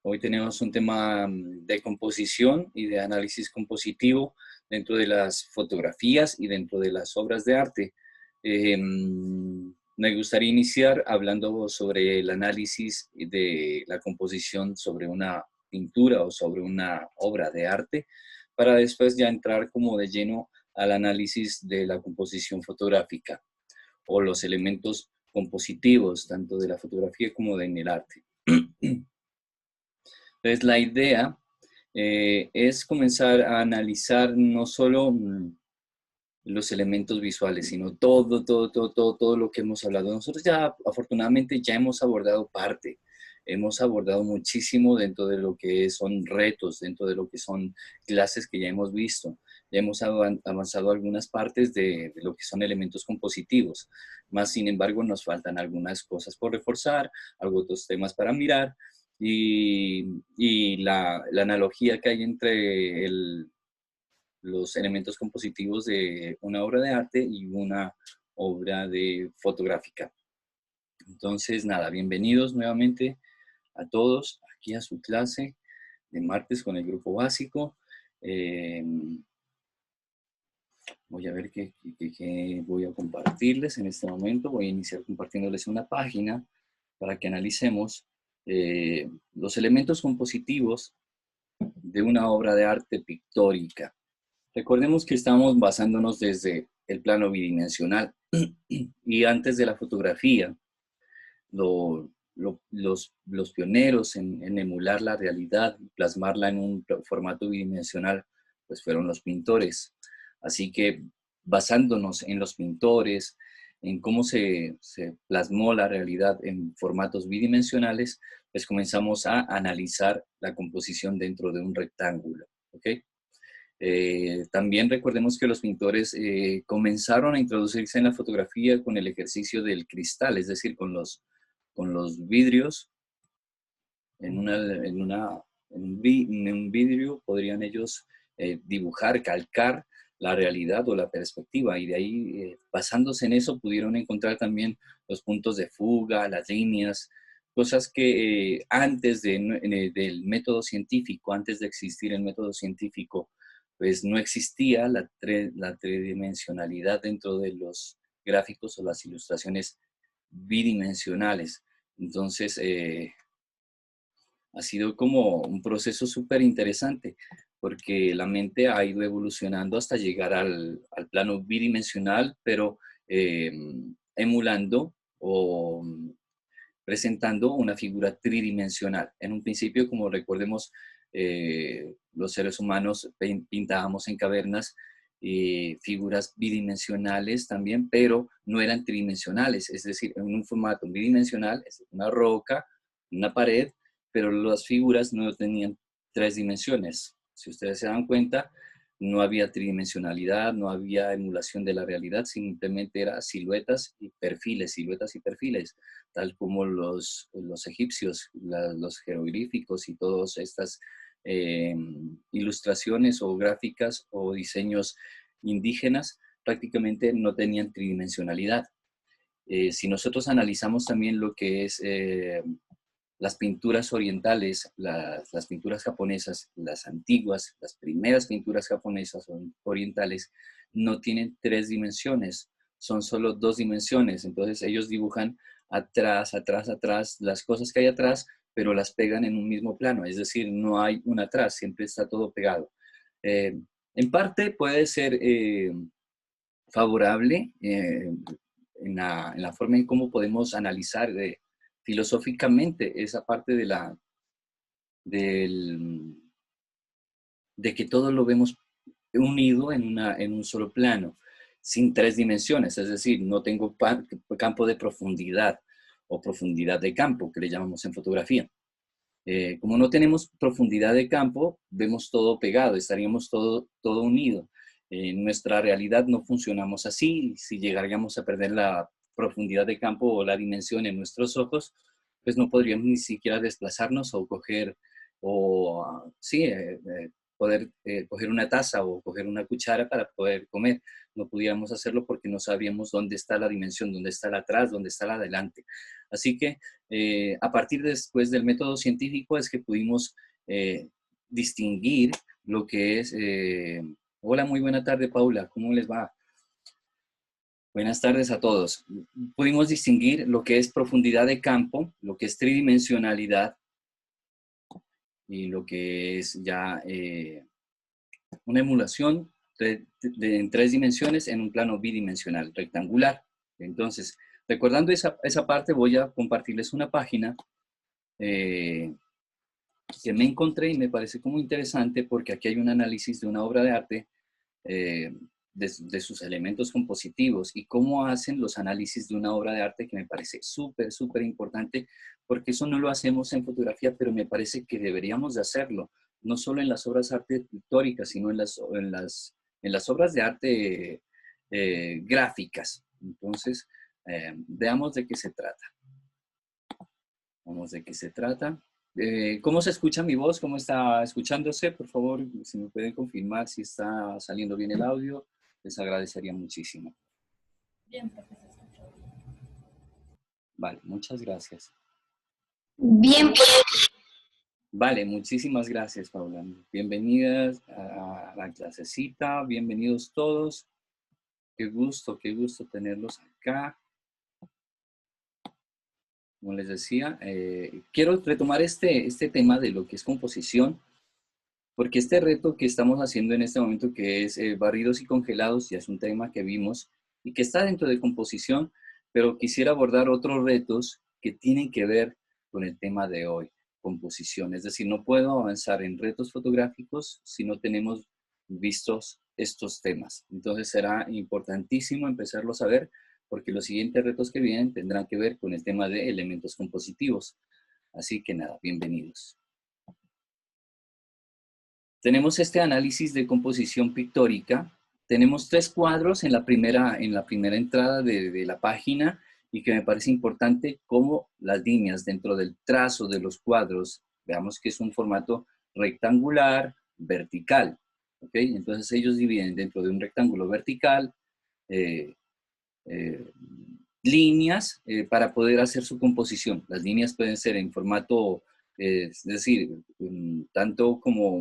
Hoy tenemos un tema de composición y de análisis compositivo dentro de las fotografías y dentro de las obras de arte. Me gustaría iniciar hablando sobre el análisis de la composición sobre una pintura o sobre una obra de arte, para después ya entrar como de lleno al análisis de la composición fotográfica o los elementos compositivos, tanto de la fotografía como en el arte. Entonces, la idea es comenzar a analizar no solo los elementos visuales, sino todo lo que hemos hablado. Nosotros ya, afortunadamente, ya hemos abordado parte, hemos abordado muchísimo dentro de lo que son retos, dentro de lo que son clases que ya hemos visto. Ya hemos avanzado algunas partes de lo que son elementos compositivos, más sin embargo nos faltan algunas cosas por reforzar, algunos otros temas para mirar, y la analogía que hay entre los elementos compositivos de una obra de arte y una obra de fotográfica. Entonces, nada, bienvenidos nuevamente a todos aquí a su clase de martes con el grupo básico. Voy a ver qué voy a compartirles en este momento. Voy a iniciar compartiéndoles una página para que analicemos los elementos compositivos de una obra de arte pictórica. Recordemos que estamos basándonos desde el plano bidimensional y antes de la fotografía, los pioneros en emular la realidad, plasmarla en un formato bidimensional, pues fueron los pintores. Así que basándonos en los pintores, en cómo se plasmó la realidad en formatos bidimensionales, pues comenzamos a analizar la composición dentro de un rectángulo, ¿ok? También recordemos que los pintores comenzaron a introducirse en la fotografía con el ejercicio del cristal, es decir, con los vidrios. En un vidrio podrían ellos dibujar, calcar la realidad o la perspectiva, y de ahí, basándose en eso, pudieron encontrar también los puntos de fuga, las líneas, cosas que antes del método científico, antes de existir el método científico, pues no existía la tridimensionalidad dentro de los gráficos o las ilustraciones bidimensionales. Entonces, ha sido como un proceso súper interesante, porque la mente ha ido evolucionando hasta llegar al plano bidimensional, pero eh, emulando o presentando una figura tridimensional. En un principio, como recordemos, los seres humanos pintábamos en cavernas figuras bidimensionales también, pero no eran tridimensionales, es decir, en un formato bidimensional, es una roca, una pared, pero las figuras no tenían tres dimensiones. Si ustedes se dan cuenta, no había tridimensionalidad, no había emulación de la realidad, simplemente era siluetas y perfiles, tal como los egipcios, los jeroglíficos y todas estas ilustraciones o gráficas o diseños indígenas prácticamente no tenían tridimensionalidad. Si nosotros analizamos también lo que es las pinturas orientales, las pinturas japonesas, las antiguas, las primeras pinturas japonesas orientales, no tienen tres dimensiones, son solo dos dimensiones. Entonces ellos dibujan atrás, las cosas que hay atrás, pero las pegan en un mismo plano, es decir, no hay un atrás, siempre está todo pegado. En parte puede ser favorable en la forma en cómo podemos analizar filosóficamente esa parte del, de que todo lo vemos unido en un solo plano, sin tres dimensiones, es decir, no tengo campo de profundidad o profundidad de campo, que le llamamos en fotografía. Como no tenemos profundidad de campo, vemos todo pegado, estaríamos todo unido. En nuestra realidad no funcionamos así. Si llegaríamos a perder la profundidad de campo o la dimensión en nuestros ojos, pues no podríamos ni siquiera desplazarnos o coger, o sí, poder coger una taza o coger una cuchara para poder comer. No pudiéramos hacerlo porque no sabíamos dónde está la dimensión, dónde está la atrás, dónde está la adelante. Así que a partir después del método científico es que pudimos distinguir lo que es... hola, muy buena tarde, Paula, ¿cómo les va? Buenas tardes a todos. Pudimos distinguir lo que es profundidad de campo, lo que es tridimensionalidad y lo que es ya una emulación en 3 dimensiones en un plano bidimensional, rectangular. Entonces, recordando esa parte, voy a compartirles una página que me encontré y me parece como interesante porque aquí hay un análisis de una obra de arte de sus elementos compositivos y cómo hacen los análisis de una obra de arte, que me parece súper, súper importante, porque eso no lo hacemos en fotografía, pero me parece que deberíamos de hacerlo, no solo en las obras de arte pictóricas, sino en las obras de arte gráficas. Entonces, veamos de qué se trata. Vamos de qué se trata. ¿Cómo se escucha mi voz? ¿Cómo está escuchándose? Por favor, si me pueden confirmar si está saliendo bien el audio, les agradecería muchísimo. Bien, profe, se escucha bien. Vale, muchas gracias. Bien, Vale, muchísimas gracias, Paula. Bienvenidas a la clasecita, bienvenidos todos. Qué gusto tenerlos acá. Como les decía, quiero retomar este tema de lo que es composición, porque este reto que estamos haciendo en este momento, que es barridos y congelados, ya es un tema que vimos y que está dentro de composición, pero quisiera abordar otros retos que tienen que ver con el tema de hoy, composición. Es decir, no puedo avanzar en retos fotográficos si no tenemos vistos estos temas. Entonces será importantísimo empezarlos a ver, porque los siguientes retos que vienen tendrán que ver con el tema de elementos compositivos. Así que nada, bienvenidos. Tenemos este análisis de composición pictórica. Tenemos 3 cuadros en la primera entrada de la página y que me parece importante cómo las líneas dentro del trazo de los cuadros, veamos que es un formato rectangular, vertical. ¿Okay? Entonces ellos dividen dentro de un rectángulo vertical líneas para poder hacer su composición. Las líneas pueden ser en formato, es decir, tanto como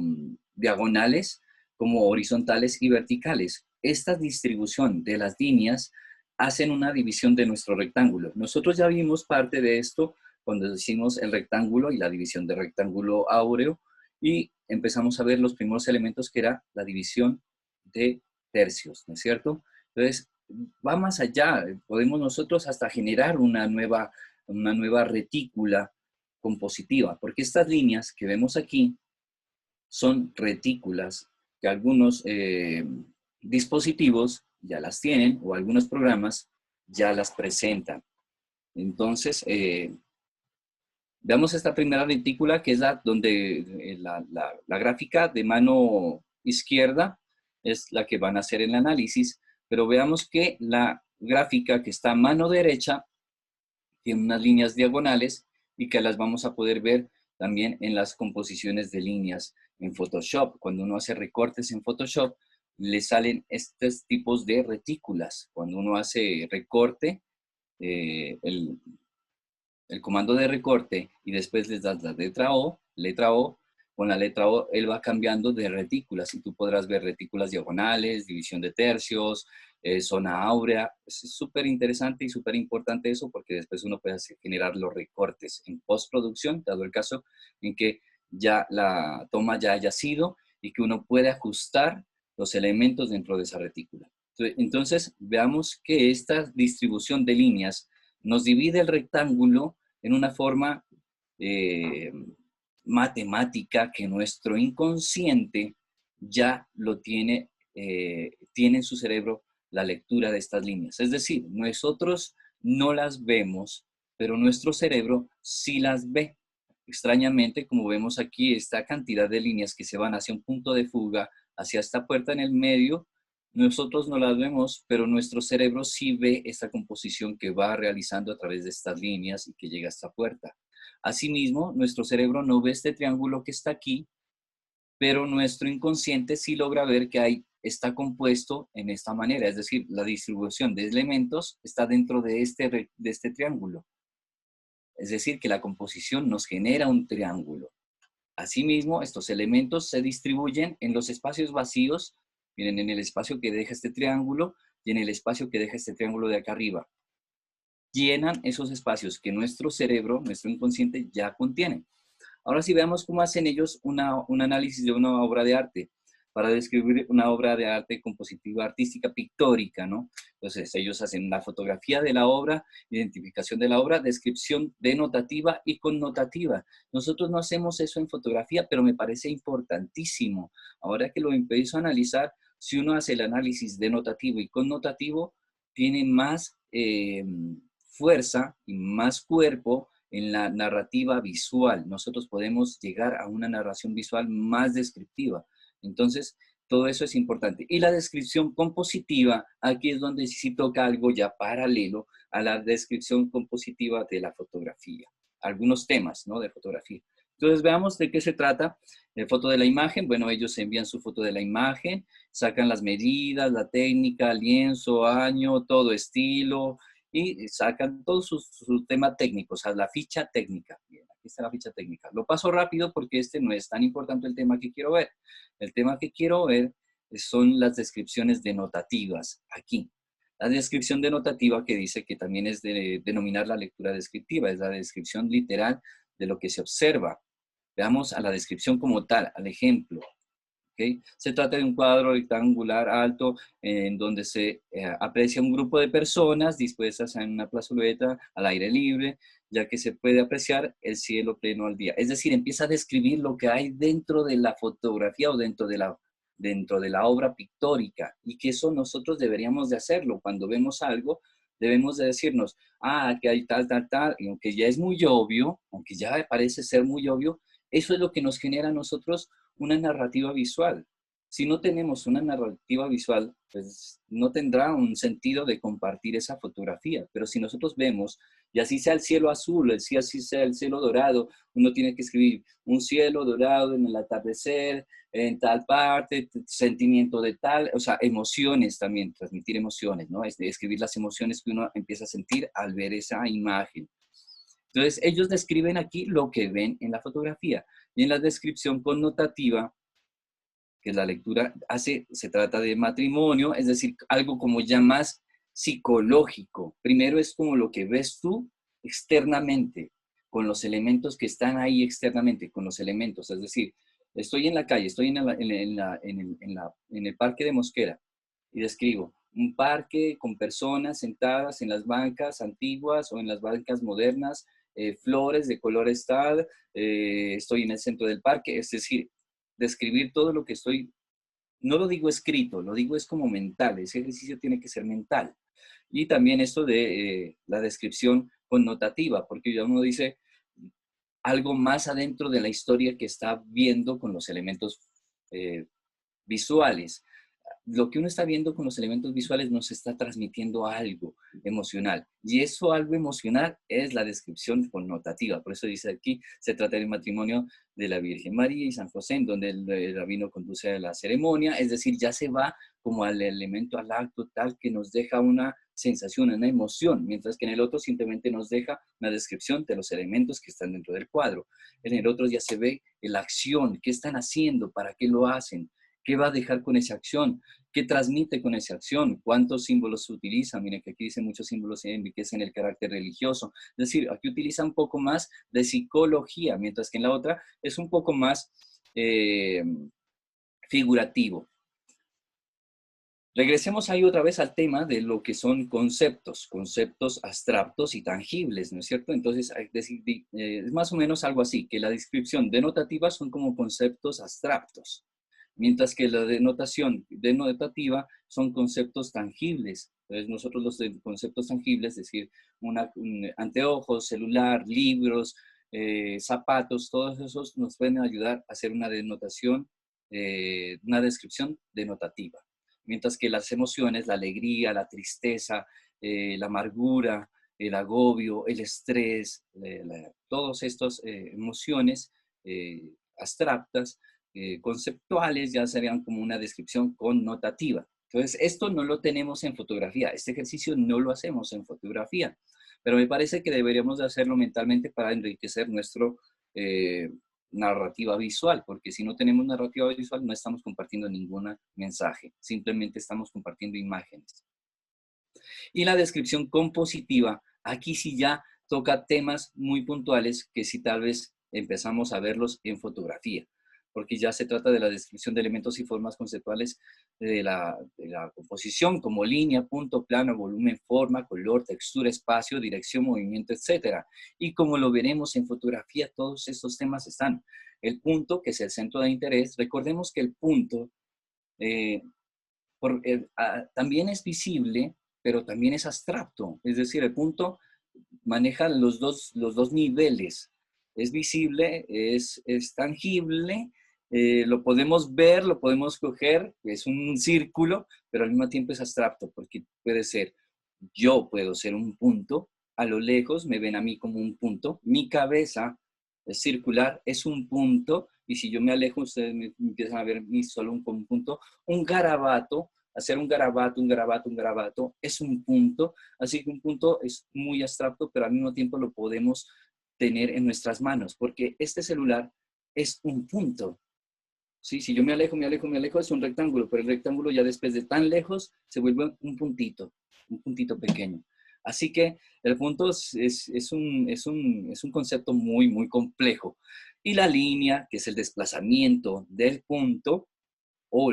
diagonales, como horizontales y verticales. Esta distribución de las líneas hacen una división de nuestro rectángulo. Nosotros ya vimos parte de esto cuando hicimos el rectángulo y la división de rectángulo áureo y empezamos a ver los primeros elementos que era la división de tercios, ¿no es cierto? Entonces, va más allá, podemos nosotros hasta generar una nueva retícula compositiva, porque estas líneas que vemos aquí son retículas que algunos dispositivos ya las tienen o algunos programas ya las presentan. Entonces, veamos esta primera retícula que es donde la gráfica de mano izquierda es la que van a hacer el análisis, pero veamos que la gráfica que está a mano derecha tiene unas líneas diagonales y que las vamos a poder ver también en las composiciones de líneas en Photoshop. Cuando uno hace recortes en Photoshop, le salen estos tipos de retículas. Cuando uno hace recorte, el comando de recorte y después les das la letra O, con la letra O él va cambiando de retículas y tú podrás ver retículas diagonales, división de tercios, zona áurea. Es súper interesante y súper importante eso porque después uno puede generar los recortes en postproducción, dado el caso en que ya la toma ya haya sido y que uno puede ajustar los elementos dentro de esa retícula. Entonces, veamos que esta distribución de líneas nos divide el rectángulo en una forma matemática que nuestro inconsciente ya lo tiene, tiene en su cerebro la lectura de estas líneas. Es decir, nosotros no las vemos, pero nuestro cerebro sí las ve. Extrañamente, como vemos aquí, esta cantidad de líneas que se van hacia un punto de fuga, hacia esta puerta en el medio, nosotros no las vemos, pero nuestro cerebro sí ve esta composición que va realizando a través de estas líneas y que llega a esta puerta. Asimismo, nuestro cerebro no ve este triángulo que está aquí, pero nuestro inconsciente sí logra ver que está compuesto en esta manera, es decir, la distribución de elementos está dentro de este triángulo. Es decir, que la composición nos genera un triángulo. Asimismo, estos elementos se distribuyen en los espacios vacíos, miren, en el espacio que deja este triángulo y en el espacio que deja este triángulo de acá arriba. Llenan esos espacios que nuestro cerebro, nuestro inconsciente ya contiene. Ahora sí veamos cómo hacen ellos un análisis de una obra de arte para describir una obra de arte compositiva, artística, pictórica, ¿no? Entonces ellos hacen la fotografía de la obra, identificación de la obra, descripción denotativa y connotativa. Nosotros no hacemos eso en fotografía, pero me parece importantísimo. Ahora que lo empiezo a analizar, si uno hace el análisis denotativo y connotativo, tiene más fuerza y más cuerpo en la narrativa visual. Nosotros podemos llegar a una narración visual más descriptiva. Entonces, todo eso es importante. Y la descripción compositiva, aquí es donde sí toca algo ya paralelo a la descripción compositiva de la fotografía. Algunos temas, ¿no?, de fotografía. Entonces, veamos de qué se trata. Foto de la imagen, bueno, ellos envían su foto de la imagen, sacan las medidas, la técnica, lienzo, año, todo estilo, y sacan todo su tema técnico, o sea, la ficha técnica. Bien, aquí está la ficha técnica. Lo paso rápido porque este no es tan importante el tema que quiero ver. El tema que quiero ver son las descripciones denotativas, aquí. La descripción denotativa que dice que también es de denominar la lectura descriptiva, es la descripción literal de lo que se observa. Veamos a la descripción como tal, al ejemplo. ¿Okay? Se trata de un cuadro rectangular alto en donde se aprecia un grupo de personas dispuestas en una plazoleta al aire libre, ya que se puede apreciar el cielo pleno al día. Es decir, empieza a describir lo que hay dentro de la fotografía o dentro de la obra pictórica, y que eso nosotros deberíamos de hacerlo. Cuando vemos algo, debemos de decirnos, ah, que hay tal, tal, tal, y aunque ya es muy obvio, aunque ya parece ser muy obvio, eso es lo que nos genera a nosotros una narrativa visual. Si no tenemos una narrativa visual, pues no tendrá un sentido de compartir esa fotografía. Pero si nosotros vemos, y así sea el cielo azul, así sea el cielo dorado, uno tiene que escribir un cielo dorado en el atardecer, en tal parte, sentimiento de tal, o sea, emociones también, transmitir emociones, ¿no? Es de escribir las emociones que uno empieza a sentir al ver esa imagen. Entonces, ellos describen aquí lo que ven en la fotografía. Y en la descripción connotativa, que es la lectura, se trata de matrimonio, es decir, algo como ya más psicológico. Primero es como lo que ves tú externamente, con los elementos que están ahí externamente, con los elementos. Es decir, estoy en la calle, estoy en el parque de Mosquera y describo un parque con personas sentadas en las bancas antiguas o en las bancas modernas, flores de colores tal, estoy en el centro del parque, es decir, describir todo lo que estoy, no lo digo escrito, lo digo es como mental, ese ejercicio tiene que ser mental. Y también esto de la descripción connotativa, porque ya uno dice algo más adentro de la historia que está viendo con los elementos eh, visuales. Lo que uno está viendo con los elementos visuales nos está transmitiendo algo emocional. Y eso algo emocional es la descripción connotativa. Por eso dice aquí, se trata del matrimonio de la Virgen María y San José, en donde el rabino conduce a la ceremonia. Es decir, ya se va como al elemento, al acto tal que nos deja una sensación, una emoción, mientras que en el otro simplemente nos deja una descripción de los elementos que están dentro del cuadro. En el otro ya se ve la acción, qué están haciendo, para qué lo hacen, qué va a dejar con esa acción, qué transmite con esa acción, cuántos símbolos se utilizan. Miren que aquí dice muchos símbolos que enriquecen el carácter religioso. Es decir, aquí utiliza un poco más de psicología, mientras que en la otra es un poco más figurativo. Regresemos ahí otra vez al tema de lo que son conceptos abstractos y tangibles, ¿no es cierto? Entonces, es más o menos algo así, que la descripción denotativa son como conceptos abstractos, mientras que la denotación denotativa son conceptos tangibles. Entonces, nosotros los conceptos tangibles, es decir, anteojos, celular, libros, zapatos, todos esos nos pueden ayudar a hacer una denotación, una descripción denotativa. Mientras que las emociones, la alegría, la tristeza, la amargura, el agobio, el estrés, todas estas emociones abstractas, conceptuales, ya serían como una descripción connotativa. Entonces, esto no lo tenemos en fotografía, este ejercicio no lo hacemos en fotografía. pero me parece que deberíamos de hacerlo mentalmente para enriquecer nuestro narrativa visual, porque si no tenemos narrativa visual no estamos compartiendo ningún mensaje, simplemente estamos compartiendo imágenes. Y la descripción compositiva, aquí sí ya toca temas muy puntuales que si tal vez empezamos a verlos en fotografía, porque ya se trata de la descripción de elementos y formas conceptuales de la composición, como línea, punto, plano, volumen, forma, color, textura, espacio, dirección, movimiento, etcétera. Y como lo veremos en fotografía, todos estos temas están. El punto, que es el centro de interés, recordemos que el punto eh, también es visible, pero también es abstracto. Es decir, el punto maneja los dos niveles. Es visible, es tangible, lo podemos ver, lo podemos coger, es un círculo, pero al mismo tiempo es abstracto, porque puede ser, yo puedo ser un punto, a lo lejos me ven a mí como un punto, mi cabeza es circular, es un punto, y si yo me alejo, ustedes me empiezan a ver mí solo como un punto, un garabato, hacer un garabato, un garabato, un garabato, es un punto, así que un punto es muy abstracto, pero al mismo tiempo lo podemos tener en nuestras manos, porque este celular es un punto. Sí, si yo me alejo, me alejo, me alejo, es un rectángulo, pero el rectángulo ya después de tan lejos se vuelve un puntito pequeño. Así que el punto es un concepto muy, muy complejo. Y la línea, que es el desplazamiento del punto, o,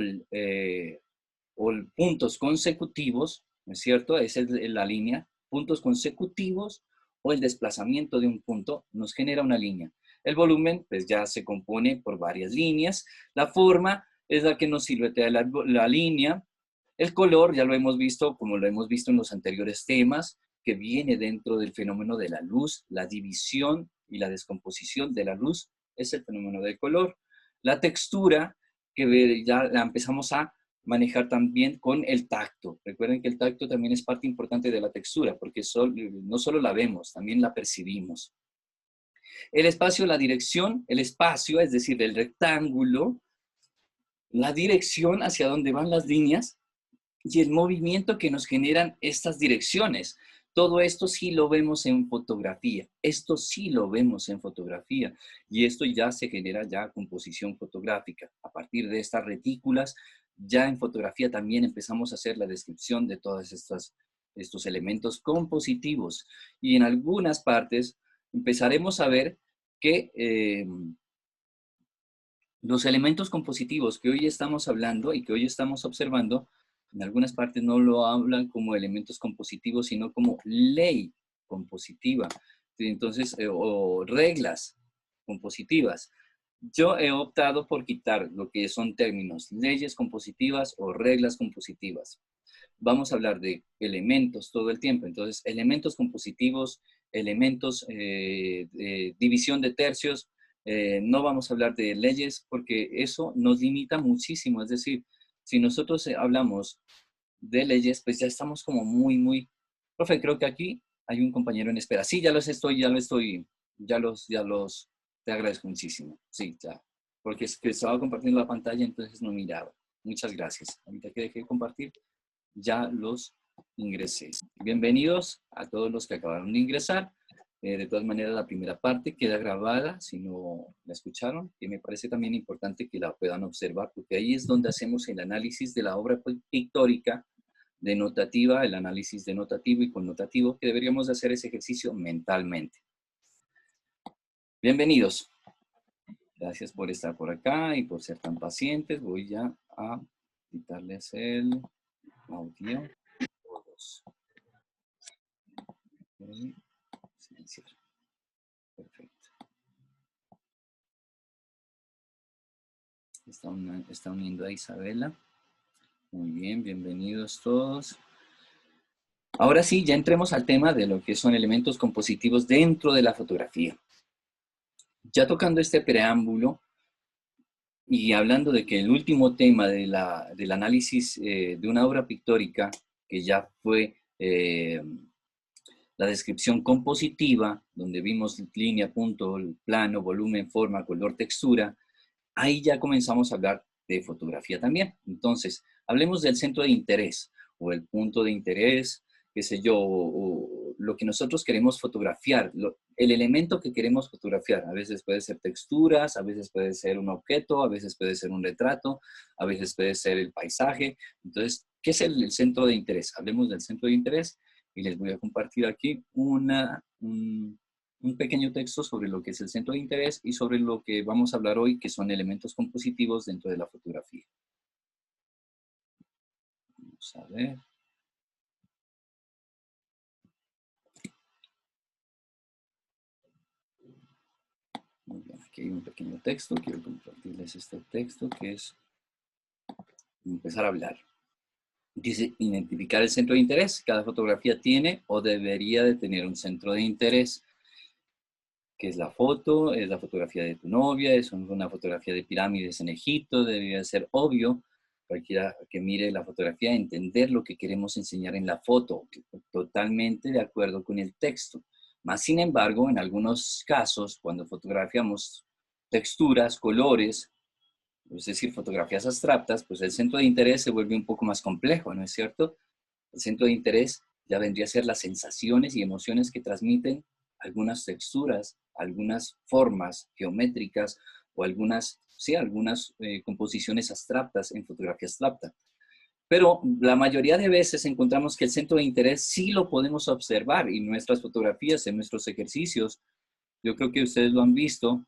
o puntos consecutivos, ¿no es cierto? Esa es la línea, puntos consecutivos o el desplazamiento de un punto nos genera una línea. El volumen, pues ya se compone por varias líneas. La forma es la que nos silhuetea la línea. El color, ya lo hemos visto, como lo hemos visto en los anteriores temas, que viene dentro del fenómeno de la luz, la división y la descomposición de la luz, es el fenómeno del color. La textura, que ya la empezamos a manejar también con el tacto. Recuerden que el tacto también es parte importante de la textura, porque no solo la vemos, también la percibimos. El espacio, la dirección, el espacio, es decir, el rectángulo, la dirección hacia donde van las líneas y el movimiento que nos generan estas direcciones. Todo esto sí lo vemos en fotografía, esto sí lo vemos en fotografía y esto ya se genera ya composición fotográfica. A partir de estas retículas, ya en fotografía también empezamos a hacer la descripción de todos estos elementos compositivos y en algunas partes empezaremos a ver que los elementos compositivos que hoy estamos hablando y que hoy estamos observando, en algunas partes no lo hablan como elementos compositivos, sino como ley compositiva. Entonces, o reglas compositivas. Yo he optado por quitar lo que son términos, leyes compositivas o reglas compositivas. Vamos a hablar de elementos todo el tiempo. Entonces, elementos compositivos, elementos, división de tercios, no vamos a hablar de leyes porque eso nos limita muchísimo. Es decir, si nosotros hablamos de leyes, pues ya estamos como muy, muy... Profe, creo que aquí hay un compañero en espera. Sí, te agradezco muchísimo. Sí, ya. Porque es que estaba compartiendo la pantalla, entonces no miraba. Muchas gracias. Ahorita que dejé de compartir, ya los ingresé. Bienvenidos a todos los que acabaron de ingresar. De todas maneras, la primera parte queda grabada, si no la escucharon, y me parece también importante que la puedan observar, porque ahí es donde hacemos el análisis de la obra pictórica denotativa, el análisis denotativo y connotativo, que deberíamos hacer ese ejercicio mentalmente. Bienvenidos. Gracias por estar por acá y por ser tan pacientes. Voy ya a quitarles el audio. Todos. Silenciar. Perfecto. Está uniendo a Isabela. Muy bien, bienvenidos todos. Ahora sí, ya entremos al tema de lo que son elementos compositivos dentro de la fotografía. Ya tocando este preámbulo y hablando de que el último tema del análisis de una obra pictórica, que ya fue la descripción compositiva, donde vimos línea, punto, plano, volumen, forma, color, textura, ahí ya comenzamos a hablar de fotografía también. Entonces, hablemos del centro de interés o el punto de interés, qué sé yo, o lo que nosotros queremos fotografiar, el elemento que queremos fotografiar. A veces puede ser texturas, a veces puede ser un objeto, a veces puede ser un retrato, a veces puede ser el paisaje. Entonces, ¿qué es el centro de interés? Hablemos del centro de interés y les voy a compartir aquí un pequeño texto sobre lo que es el centro de interés y sobre lo que vamos a hablar hoy, que son elementos compositivos dentro de la fotografía. Vamos a ver. Muy bien, aquí hay un pequeño texto. Quiero compartirles este texto que es empezar a hablar. Dice, identificar el centro de interés. Cada fotografía tiene o debería de tener un centro de interés. ¿Qué es la foto? Es la fotografía de tu novia, es una fotografía de pirámides en Egipto, debería ser obvio. Cualquiera que mire la fotografía, entender lo que queremos enseñar en la foto, totalmente de acuerdo con el texto. Más sin embargo, en algunos casos, cuando fotografiamos texturas, colores, es decir, fotografías abstractas, pues el centro de interés se vuelve un poco más complejo, ¿no es cierto? El centro de interés ya vendría a ser las sensaciones y emociones que transmiten algunas texturas, algunas formas geométricas o algunas composiciones abstractas en fotografía abstracta. Pero la mayoría de veces encontramos que el centro de interés sí lo podemos observar en nuestras fotografías, en nuestros ejercicios. Yo creo que ustedes lo han visto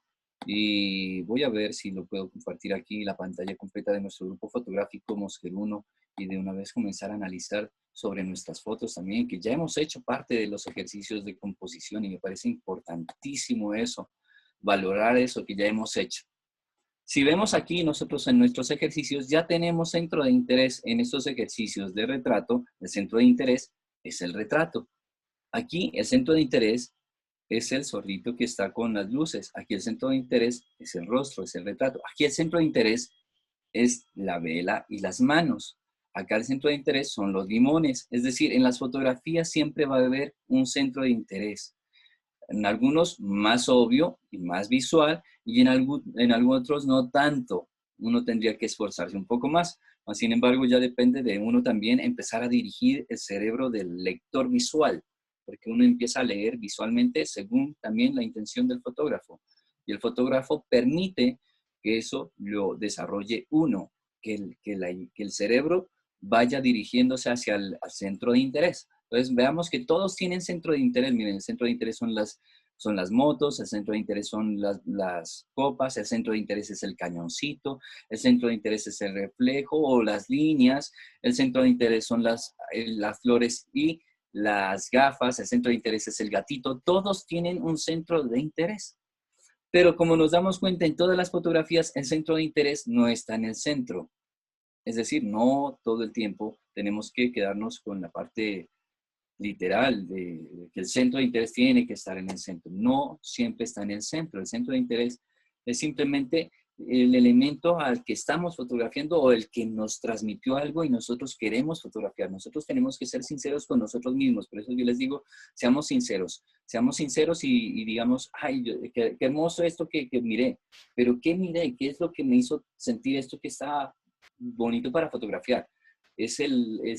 y voy a ver si lo puedo compartir aquí, la pantalla completa de nuestro grupo fotográfico Mosquer 1 y de una vez comenzar a analizar sobre nuestras fotos también, que ya hemos hecho parte de los ejercicios de composición y me parece importantísimo eso, valorar eso que ya hemos hecho. Si vemos aquí nosotros en nuestros ejercicios, ya tenemos centro de interés en estos ejercicios de retrato. El centro de interés es el retrato. Aquí el centro de interés es el zorrito que está con las luces. Aquí el centro de interés es el rostro, es el retrato. Aquí el centro de interés es la vela y las manos. Acá el centro de interés son los limones. Es decir, en las fotografías siempre va a haber un centro de interés. En algunos más obvio y más visual y en algunos otros no tanto. Uno tendría que esforzarse un poco más. Sin embargo, ya depende de uno también empezar a dirigir el cerebro del lector visual, porque uno empieza a leer visualmente según también la intención del fotógrafo. Y el fotógrafo permite que eso lo desarrolle uno, que el cerebro vaya dirigiéndose hacia el centro de interés. Entonces, veamos que todos tienen centro de interés. Miren, el centro de interés son las motos, el centro de interés son las copas, el centro de interés es el cañoncito, el centro de interés es el reflejo o las líneas, el centro de interés son las flores y las gafas, el centro de interés es el gatito. Todos tienen un centro de interés. Pero como nos damos cuenta en todas las fotografías, el centro de interés no está en el centro. Es decir, no todo el tiempo tenemos que quedarnos con la parte literal de que el centro de interés tiene que estar en el centro. No siempre está en el centro. El centro de interés es simplemente el elemento al que estamos fotografiando o el que nos transmitió algo y nosotros queremos fotografiar. Nosotros tenemos que ser sinceros con nosotros mismos. Por eso yo les digo, seamos sinceros y digamos, ay, qué hermoso esto que miré. Pero ¿qué miré? ¿Qué es lo que me hizo sentir esto que está bonito para fotografiar? Es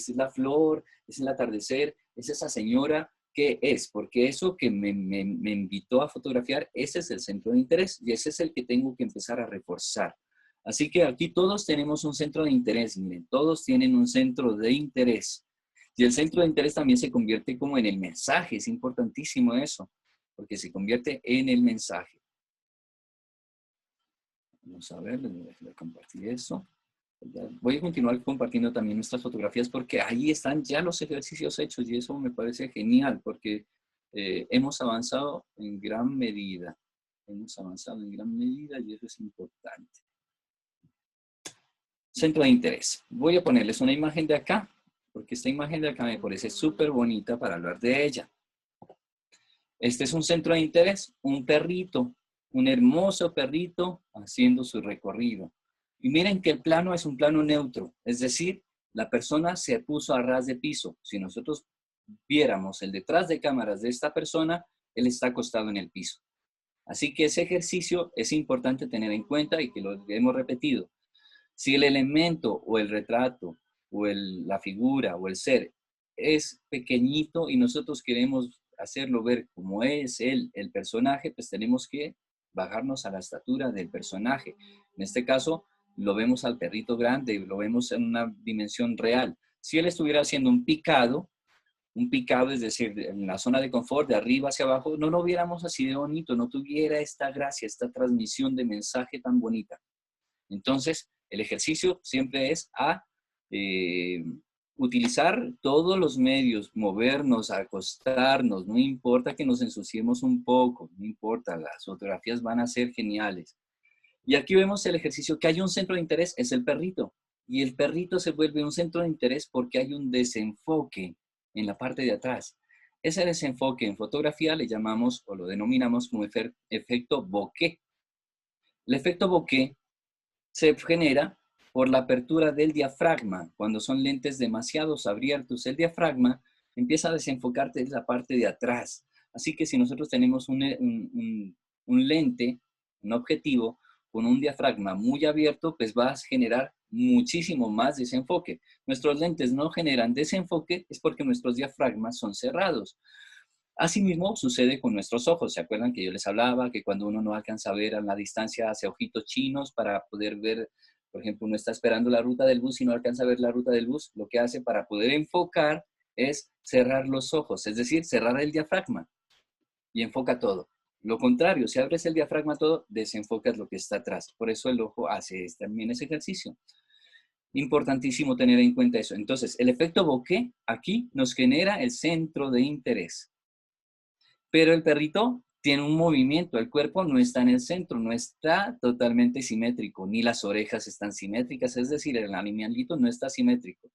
la flor, es el atardecer, es esa señora, ¿qué es? Porque eso que me invitó a fotografiar, ese es el centro de interés y ese es el que tengo que empezar a reforzar. Así que aquí todos tenemos un centro de interés, miren, todos tienen un centro de interés. Y el centro de interés también se convierte como en el mensaje, es importantísimo eso, porque se convierte en el mensaje. Vamos a ver, les voy a compartir eso. Voy a continuar compartiendo también nuestras fotografías porque ahí están ya los ejercicios hechos y eso me parece genial porque hemos avanzado en gran medida. Hemos avanzado en gran medida y eso es importante. Centro de interés. Voy a ponerles una imagen de acá porque esta imagen de acá me parece súper bonita para hablar de ella. Este es un centro de interés, un perrito, un hermoso perrito haciendo su recorrido. Y miren que el plano es un plano neutro, es decir, la persona se puso a ras de piso. Si nosotros viéramos el detrás de cámaras de esta persona, él está acostado en el piso. Así que ese ejercicio es importante tener en cuenta y que lo hemos repetido. Si el elemento o el retrato o la figura o el ser es pequeñito y nosotros queremos hacerlo ver como es él, el personaje, pues tenemos que bajarnos a la estatura del personaje. En este caso, lo vemos al perrito grande, lo vemos en una dimensión real. Si él estuviera haciendo un picado, es decir, en la zona de confort, de arriba hacia abajo, no lo viéramos así de bonito, no tuviera esta gracia, esta transmisión de mensaje tan bonita. Entonces, el ejercicio siempre es eh, utilizar todos los medios, movernos, acostarnos, no importa que nos ensuciemos un poco, no importa, las fotografías van a ser geniales. Y aquí vemos el ejercicio que hay un centro de interés, es el perrito. Y el perrito se vuelve un centro de interés porque hay un desenfoque en la parte de atrás. Ese desenfoque en fotografía le llamamos o lo denominamos como efecto bokeh. El efecto bokeh se genera por la apertura del diafragma. Cuando son lentes demasiado abiertos, el diafragma empieza a desenfocarte en la parte de atrás. Así que si nosotros tenemos un lente, un objetivo, con un diafragma muy abierto, pues va a generar muchísimo más desenfoque. Nuestros lentes no generan desenfoque, es porque nuestros diafragmas son cerrados. Asimismo, sucede con nuestros ojos. ¿Se acuerdan que yo les hablaba que cuando uno no alcanza a ver a la distancia hace ojitos chinos para poder ver, por ejemplo, uno está esperando la ruta del bus y no alcanza a ver la ruta del bus? Lo que hace para poder enfocar es cerrar los ojos, es decir, cerrar el diafragma y enfoca todo. Lo contrario, si abres el diafragma todo, desenfocas lo que está atrás. Por eso el ojo hace también ese ejercicio. Importantísimo tener en cuenta eso. Entonces, el efecto bokeh aquí nos genera el centro de interés. Pero el perrito tiene un movimiento, el cuerpo no está en el centro, no está totalmente simétrico, ni las orejas están simétricas, es decir, el animalito no está simétrico.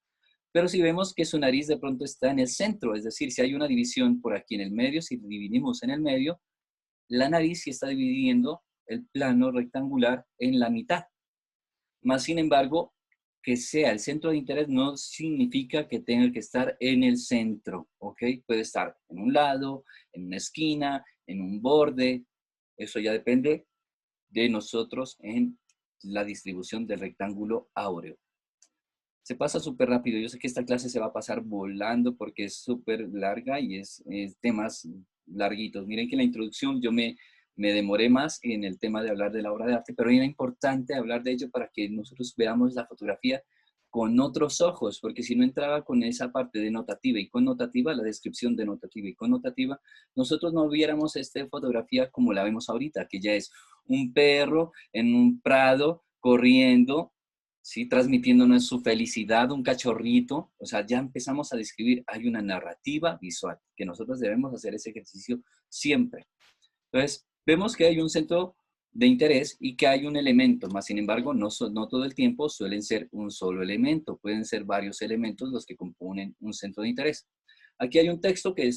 Pero si vemos que su nariz de pronto está en el centro, es decir, si hay una división por aquí en el medio, si dividimos en el medio, la nariz sí está dividiendo el plano rectangular en la mitad. Más sin embargo, que sea el centro de interés no significa que tenga que estar en el centro, ¿ok? Puede estar en un lado, en una esquina, en un borde. Eso ya depende de nosotros en la distribución del rectángulo áureo. Se pasa súper rápido. Yo sé que esta clase se va a pasar volando porque es súper larga y es temas larguitos. Miren que en la introducción me demoré más en el tema de hablar de la obra de arte, pero era importante hablar de ello para que nosotros veamos la fotografía con otros ojos, porque si no entraba con esa parte denotativa y connotativa, la descripción denotativa y connotativa, nosotros no viéramos esta fotografía como la vemos ahorita, que ya es un perro en un prado corriendo, ¿sí? Transmitiéndonos su felicidad, un cachorrito. O sea, ya empezamos a describir, hay una narrativa visual, que nosotros debemos hacer ese ejercicio siempre. Entonces, vemos que hay un centro de interés y que hay un elemento, más sin embargo, no todo el tiempo suelen ser un solo elemento, pueden ser varios elementos los que componen un centro de interés. Aquí hay un texto que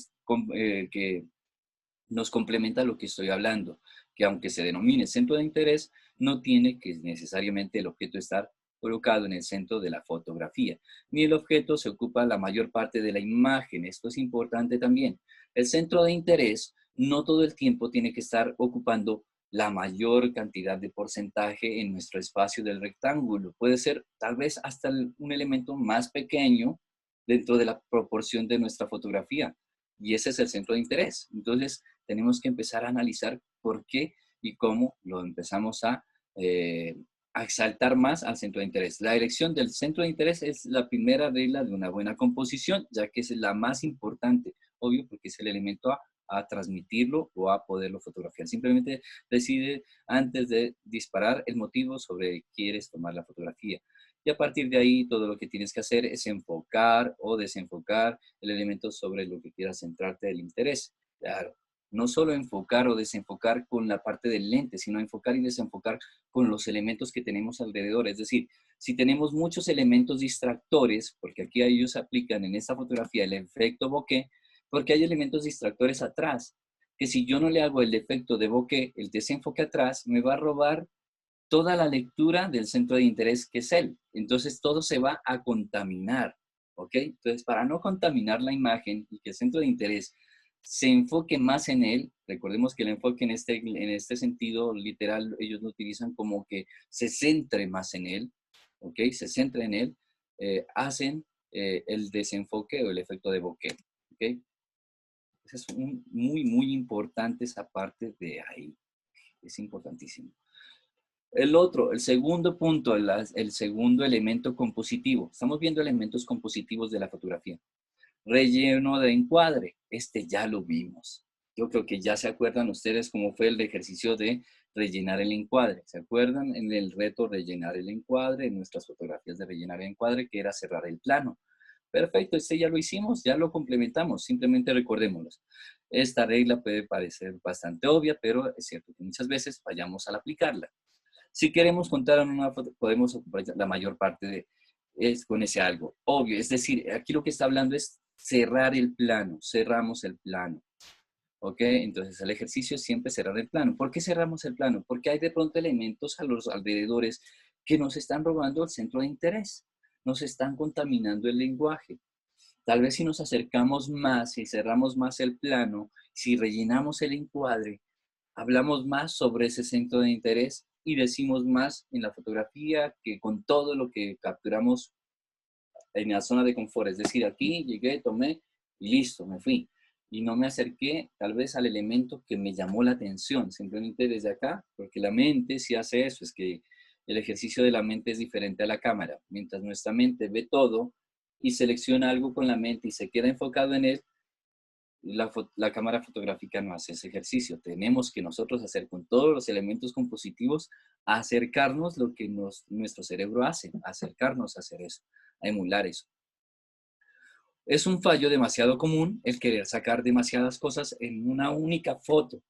nos complementa lo que estoy hablando, que aunque se denomine centro de interés, no tiene que necesariamente el objeto estar colocado en el centro de la fotografía, ni el objeto se ocupa la mayor parte de la imagen. Esto es importante también. El centro de interés no todo el tiempo tiene que estar ocupando la mayor cantidad de porcentaje en nuestro espacio del rectángulo. Puede ser tal vez hasta un elemento más pequeño dentro de la proporción de nuestra fotografía. Y ese es el centro de interés. Entonces, tenemos que empezar a analizar por qué y cómo lo empezamos a exaltar más al centro de interés. La elección del centro de interés es la primera regla de una buena composición, ya que es la más importante, obvio, porque es el elemento a transmitirlo o a poderlo fotografiar. Simplemente decide antes de disparar el motivo sobre el que quieres tomar la fotografía. Y a partir de ahí, todo lo que tienes que hacer es enfocar o desenfocar el elemento sobre lo que quieras centrarte del interés. Claro, no solo enfocar o desenfocar con la parte del lente, sino enfocar y desenfocar con los elementos que tenemos alrededor. Es decir, si tenemos muchos elementos distractores, porque aquí ellos aplican en esta fotografía el efecto bokeh, porque hay elementos distractores atrás, que si yo no le hago el efecto de bokeh, el desenfoque atrás, me va a robar toda la lectura del centro de interés que es él. Entonces todo se va a contaminar, ¿ok? Entonces para no contaminar la imagen y que el centro de interés se enfoque más en él, recordemos que el enfoque en este sentido literal ellos lo utilizan como que se centre más en él, ¿ok? Se centre en él, hacen el desenfoque o el efecto de bokeh, ¿ok? Es muy importante esa parte de ahí. Es importantísimo. El segundo punto, el segundo elemento compositivo. Estamos viendo elementos compositivos de la fotografía. Relleno de encuadre. Este ya lo vimos. Yo creo que ya se acuerdan ustedes cómo fue el ejercicio de rellenar el encuadre. ¿Se acuerdan en el reto rellenar el encuadre, en nuestras fotografías de rellenar el encuadre, que era cerrar el plano? Perfecto, este ya lo hicimos, ya lo complementamos, simplemente recordémoslo. Esta regla puede parecer bastante obvia, pero es cierto que muchas veces fallamos al aplicarla. Si queremos contar en una foto, podemos ocupar la mayor parte es con ese algo obvio. Es decir, aquí lo que está hablando es cerrar el plano, cerramos el plano. ¿Ok? Entonces el ejercicio es siempre cerrar el plano. ¿Por qué cerramos el plano? Porque hay de pronto elementos a los alrededores que nos están robando el centro de interés, nos están contaminando el lenguaje. Tal vez si nos acercamos más y cerramos más el plano, si rellenamos el encuadre, hablamos más sobre ese centro de interés y decimos más en la fotografía que con todo lo que capturamos en la zona de confort. Es decir, aquí llegué, tomé y listo, me fui. Y no me acerqué tal vez al elemento que me llamó la atención, simplemente desde acá, porque la mente sí hace eso, es que el ejercicio de la mente es diferente a la cámara. Mientras nuestra mente ve todo y selecciona algo con la mente y se queda enfocado en él, la cámara fotográfica no hace ese ejercicio. Tenemos que nosotros hacer con todos los elementos compositivos, acercarnos lo que nuestro cerebro hace, acercarnos a hacer eso, a emular eso. Es un fallo demasiado común el querer sacar demasiadas cosas en una única foto.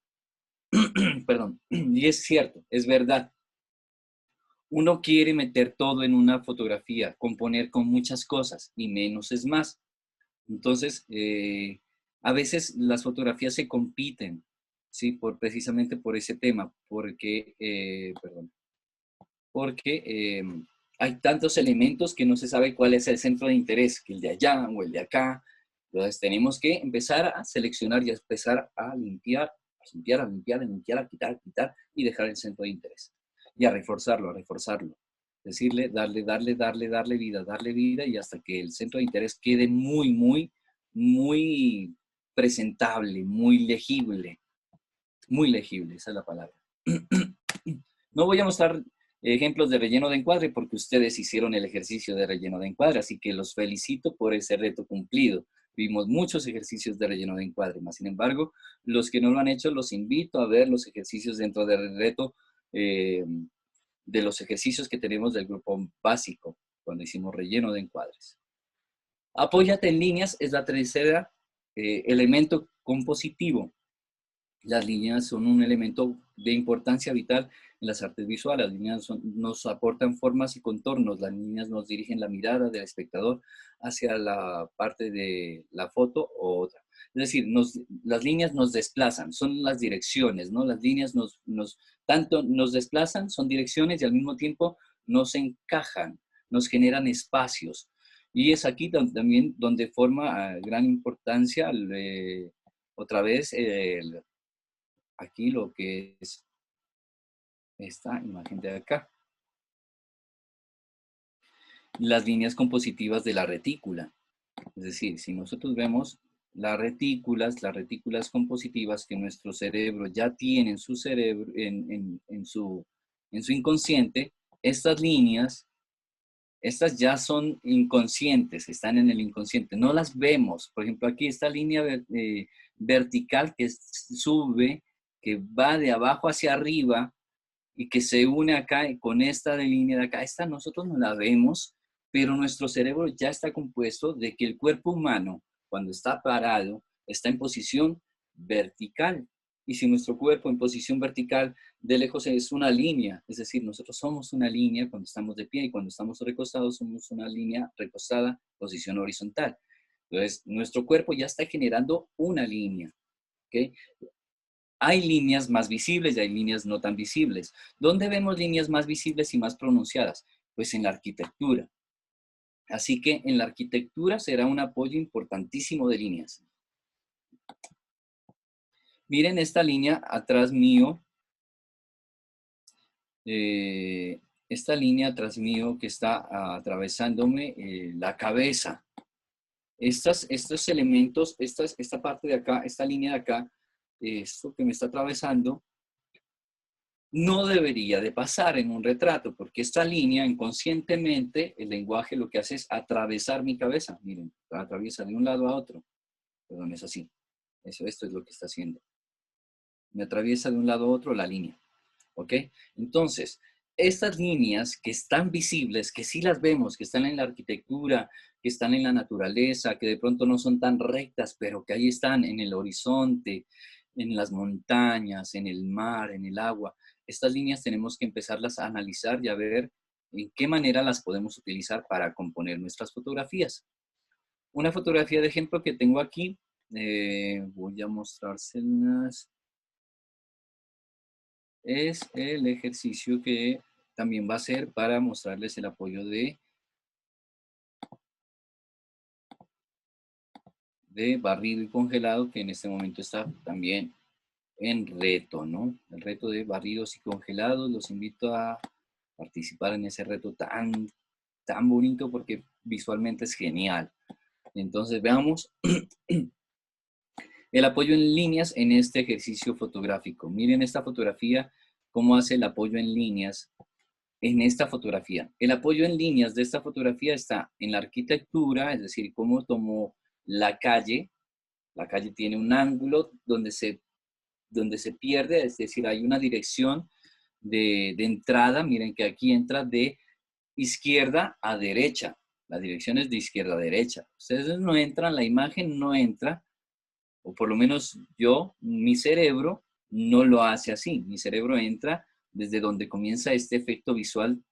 Perdón. Y es cierto, es verdad. Uno quiere meter todo en una fotografía, componer con muchas cosas y menos es más. Entonces, a veces las fotografías se compiten, ¿sí? Precisamente por ese tema, porque hay tantos elementos que no se sabe cuál es el centro de interés, que el de allá o el de acá. Entonces tenemos que empezar a seleccionar y a empezar a limpiar, a quitar y dejar el centro de interés. Y a reforzarlo. Decirle, darle vida y hasta que el centro de interés quede muy presentable, muy legible, esa es la palabra. No voy a mostrar ejemplos de relleno de encuadre porque ustedes hicieron el ejercicio de relleno de encuadre, así que los felicito por ese reto cumplido. Vimos muchos ejercicios de relleno de encuadre, más sin embargo, los que no lo han hecho, los invito a ver los ejercicios dentro del reto, de los ejercicios que tenemos del grupo básico, cuando hicimos relleno de encuadres. Apóyate en líneas es la tercera elemento compositivo. Las líneas son un elemento de importancia vital en las artes visuales. Las líneas nos aportan formas y contornos. Las líneas nos dirigen la mirada del espectador hacia la parte de la foto o otra. Es decir, las líneas nos desplazan, son las direcciones, ¿no? Las líneas tanto nos desplazan, son direcciones y al mismo tiempo nos encajan, nos generan espacios. Y es aquí también donde forma gran importancia otra vez aquí lo que es esta imagen de acá. Las líneas compositivas de la retícula. Es decir, si nosotros vemos las retículas compositivas que nuestro cerebro ya tiene en su cerebro, en su inconsciente, estas líneas, estas ya son inconscientes, están en el inconsciente, no las vemos. Por ejemplo, aquí esta línea vertical que sube, que va de abajo hacia arriba, y que se une acá con esta de línea de acá. Esta nosotros no la vemos, pero nuestro cerebro ya está compuesto de que el cuerpo humano, cuando está parado, está en posición vertical. Y si nuestro cuerpo en posición vertical de lejos es una línea, es decir, nosotros somos una línea cuando estamos de pie y cuando estamos recostados somos una línea recostada, posición horizontal. Entonces, nuestro cuerpo ya está generando una línea. ¿Okay? Hay líneas más visibles y hay líneas no tan visibles. ¿Dónde vemos líneas más visibles y más pronunciadas? Pues en la arquitectura. Así que en la arquitectura será un apoyo importantísimo de líneas. Miren esta línea atrás mío. Esta línea atrás mío que está atravesándome la cabeza. estos elementos, esta parte de acá, esta línea de acá, esto que me está atravesando, no debería de pasar en un retrato, porque esta línea inconscientemente, el lenguaje lo que hace es atravesar mi cabeza. Miren, atraviesa de un lado a otro. Perdón, es así. Esto es lo que está haciendo. Me atraviesa de un lado a otro la línea. ¿Ok? Entonces, estas líneas que están visibles, que sí las vemos, que están en la arquitectura, que están en la naturaleza, que de pronto no son tan rectas, pero que ahí están en el horizonte, en las montañas, en el mar, en el agua. Estas líneas tenemos que empezarlas a analizar y a ver en qué manera las podemos utilizar para componer nuestras fotografías. Una fotografía de ejemplo que tengo aquí, voy a mostrárselas. Es el ejercicio que también va a ser para mostrarles el apoyo de barrido y congelado, que en este momento está también en reto, ¿no? El reto de barridos y congelados. Los invito a participar en ese reto tan bonito porque visualmente es genial. Entonces veamos el apoyo en líneas en este ejercicio fotográfico. Miren esta fotografía, cómo hace el apoyo en líneas en esta fotografía. El apoyo en líneas de esta fotografía está en la arquitectura, es decir, cómo tomó la calle. La calle tiene un ángulo donde se pierde, es decir, hay una dirección de entrada. Miren que aquí entra de izquierda a derecha. La dirección es de izquierda a derecha. Ustedes no entran, la imagen no entra, o por lo menos yo, mi cerebro no lo hace así. Mi cerebro entra desde donde comienza este efecto visual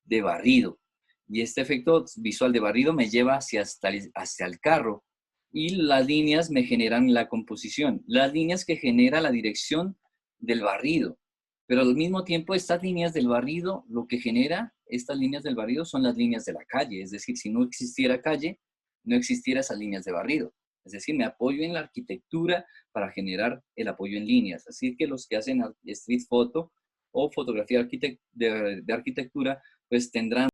de barrido. Y este efecto visual de barrido me lleva hacia el carro. Y las líneas me generan la composición. Las líneas que genera la dirección del barrido. Pero al mismo tiempo, estas líneas del barrido, lo que genera estas líneas del barrido son las líneas de la calle. Es decir, si no existiera calle, no existiera esas líneas de barrido. Es decir, me apoyo en la arquitectura para generar el apoyo en líneas. Así que los que hacen street photo o fotografía de arquitectura, pues tendrán